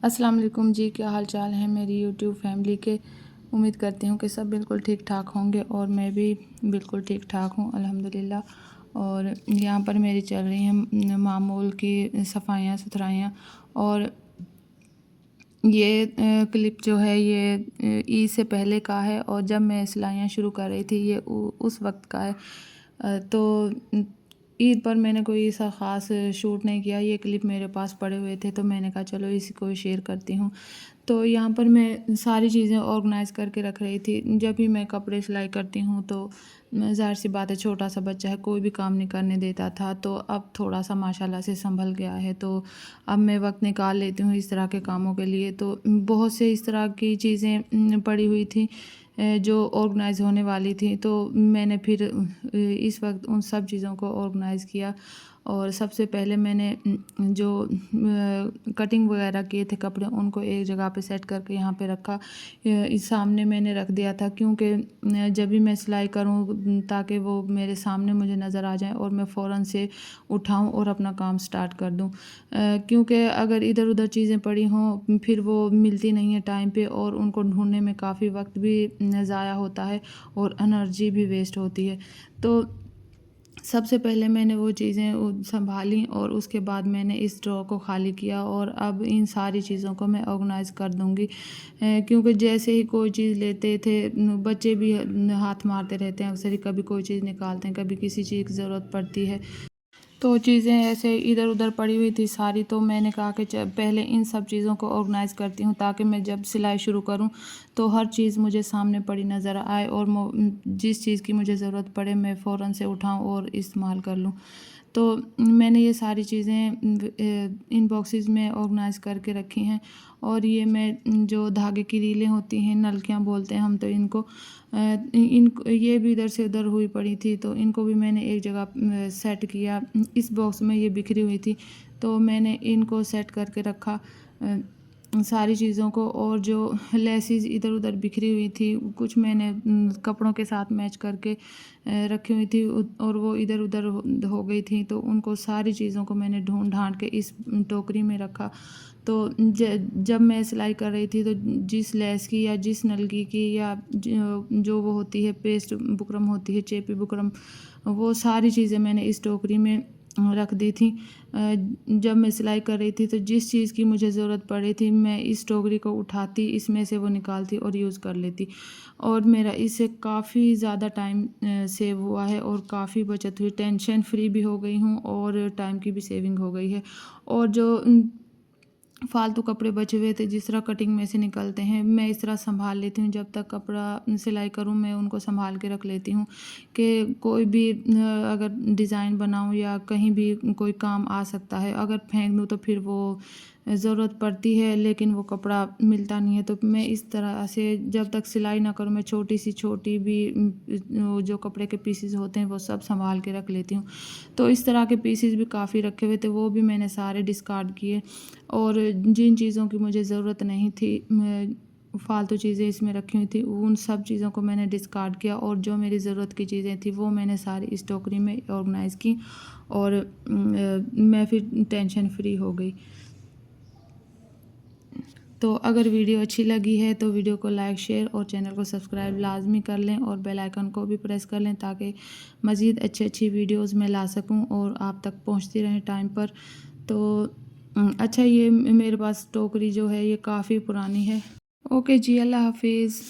السلام علیکم جی، کیا حال چال ہے میری یوٹیوب فیملی کے؟ امید کرتی ہوں کہ سب بالکل ٹھیک ٹھاک ہوں گے اور میں بھی بالکل ٹھیک ٹھاک ہوں الحمدللہ۔ اور یہاں پر میری چل رہی ہیں معمول کی صفائیاں ستھرائیاں، اور یہ کلپ جو ہے یہ عید سے پہلے کا ہے، اور جب میں سلائیاں شروع کر رہی تھی یہ اس وقت کا ہے۔ تو عید پر میں نے کوئی ایسا خاص شوٹ نہیں کیا، یہ کلپ میرے پاس پڑے ہوئے تھے تو میں نے کہا چلو اسی کو شیئر کرتی ہوں۔ تو یہاں پر میں ساری چیزیں آرگنائز کر کے رکھ رہی تھی۔ جب بھی میں کپڑے سلائی کرتی ہوں تو ظاہر سی بات ہے، چھوٹا سا بچہ ہے، کوئی بھی کام نہیں کرنے دیتا تھا، تو اب تھوڑا سا ماشاءاللہ سے سنبھل گیا ہے، تو اب میں وقت نکال لیتی ہوں اس طرح کے کاموں کے لیے۔ تو بہت سے اس طرح کی چیزیں پڑی ہوئی تھیں جو آرگنائز ہونے والی تھیں، تو میں نے پھر اس وقت ان سب چیزوں کو آرگنائز کیا۔ اور سب سے پہلے میں نے جو کٹنگ وغیرہ کیے تھے کپڑے، ان کو ایک جگہ پہ سیٹ کر کے یہاں پہ رکھا، اس سامنے میں نے رکھ دیا تھا، کیونکہ جب بھی میں سلائی کروں تاکہ وہ میرے سامنے مجھے نظر آ جائیں اور میں فوراً سے اٹھاؤں اور اپنا کام سٹارٹ کر دوں، کیونکہ اگر ادھر ادھر چیزیں پڑی ہوں پھر وہ ملتی نہیں ہیں ٹائم پہ، اور ان کو ڈھونڈنے میں کافی وقت بھی ضائع ہوتا ہے اور انرجی بھی ویسٹ ہوتی ہے۔ تو سب سے پہلے میں نے وہ چیزیں سنبھالیں اور اس کے بعد میں نے اس ڈرا کو خالی کیا، اور اب ان ساری چیزوں کو میں آرگنائز کر دوں گی، کیونکہ جیسے ہی کوئی چیز لیتے تھے بچے بھی ہاتھ مارتے رہتے ہیں، اکثر ہی کبھی کوئی چیز نکالتے ہیں، کبھی کسی چیز کی ضرورت پڑتی ہے، تو چیزیں ایسے ادھر ادھر پڑی ہوئی تھی ساری۔ تو میں نے کہا کہ پہلے ان سب چیزوں کو آرگنائز کرتی ہوں تاکہ میں جب سلائی شروع کروں تو ہر چیز مجھے سامنے پڑی نظر آئے، اور جس چیز کی مجھے ضرورت پڑے میں فوراً سے اٹھاؤں اور استعمال کر لوں۔ تو میں نے یہ ساری چیزیں ان باکسز میں آرگنائز کر کے رکھی ہیں، اور یہ میں جو دھاگے کی ریلیں ہوتی ہیں، نلکیاں بولتے ہیں ہم تو ان کو، یہ بھی ادھر سے ادھر ہوئی پڑی تھی، تو ان کو بھی میں نے ایک جگہ سیٹ کیا۔ اس باکس میں یہ بکھری ہوئی تھی تو میں نے ان کو سیٹ کر کے رکھا ساری چیزوں کو، اور جو لیسز ادھر ادھر بکھری ہوئی تھی کچھ میں نے کپڑوں کے ساتھ میچ کر کے رکھی ہوئی تھی، اور وہ ادھر ادھر ہو گئی تھی، تو ان کو ساری چیزوں کو میں نے ڈھونڈ ڈھانٹ کے اس ٹوکری میں رکھا۔ تو جب میں سلائی کر رہی تھی تو جس لیس کی یا جس نلکی کی یا جو وہ ہوتی ہے پیسٹ بکرم ہوتی ہے، چیپی بکرم، وہ ساری چیزیں میں نے اس ٹوکری میں رکھ دی تھیں۔ جب میں سلائی کر رہی تھی تو جس چیز کی مجھے ضرورت پڑی تھی میں اس ٹوکری کو اٹھاتی، اس میں سے وہ نکالتی اور یوز کر لیتی، اور میرا اس سے کافی زیادہ ٹائم سیو ہوا ہے اور کافی بچت ہوئی، ٹینشن فری بھی ہو گئی ہوں اور ٹائم کی بھی سیونگ ہو گئی ہے۔ اور جو فالتو کپڑے بچے ہوئے تھے جس طرح کٹنگ میں سے نکلتے ہیں، میں اس طرح سنبھال لیتی ہوں، جب تک کپڑا سلائی کروں میں ان کو سنبھال کے رکھ لیتی ہوں کہ کوئی بھی اگر ڈیزائن بناؤں یا کہیں بھی کوئی کام آ سکتا ہے، اگر پھینک دوں تو پھر وہ ضرورت پڑتی ہے لیکن وہ کپڑا ملتا نہیں ہے، تو میں اس طرح سے جب تک سلائی نہ کروں میں چھوٹی بھی جو کپڑے کے پیسز ہوتے ہیں وہ سب سنبھال کے رکھ لیتی ہوں۔ تو اس طرح کے پیسز بھی کافی رکھے ہوئے تھے، وہ بھی میں نے سارے ڈسکارڈ کیے، اور جن چیزوں کی مجھے ضرورت نہیں تھی فالتو چیزیں اس میں رکھی ہوئی تھی ان سب چیزوں کو میں نے ڈسکارڈ کیا، اور جو میری ضرورت کی چیزیں تھیں وہ میں نے ساری اس ٹوکری میں آرگنائز کی، اور میں پھر ٹینشن فری ہو گئی۔ تو اگر ویڈیو اچھی لگی ہے تو ویڈیو کو لائک، شیئر اور چینل کو سبسکرائب لازمی کر لیں، اور بیل آئیکن کو بھی پریس کر لیں تاکہ مزید اچھی ویڈیوز میں لا سکوں اور آپ تک پہنچتی رہیں ٹائم پر۔ تو اچھا، یہ میرے پاس ٹوکری جو ہے یہ کافی پرانی ہے۔ اوکے جی، اللہ حافظ۔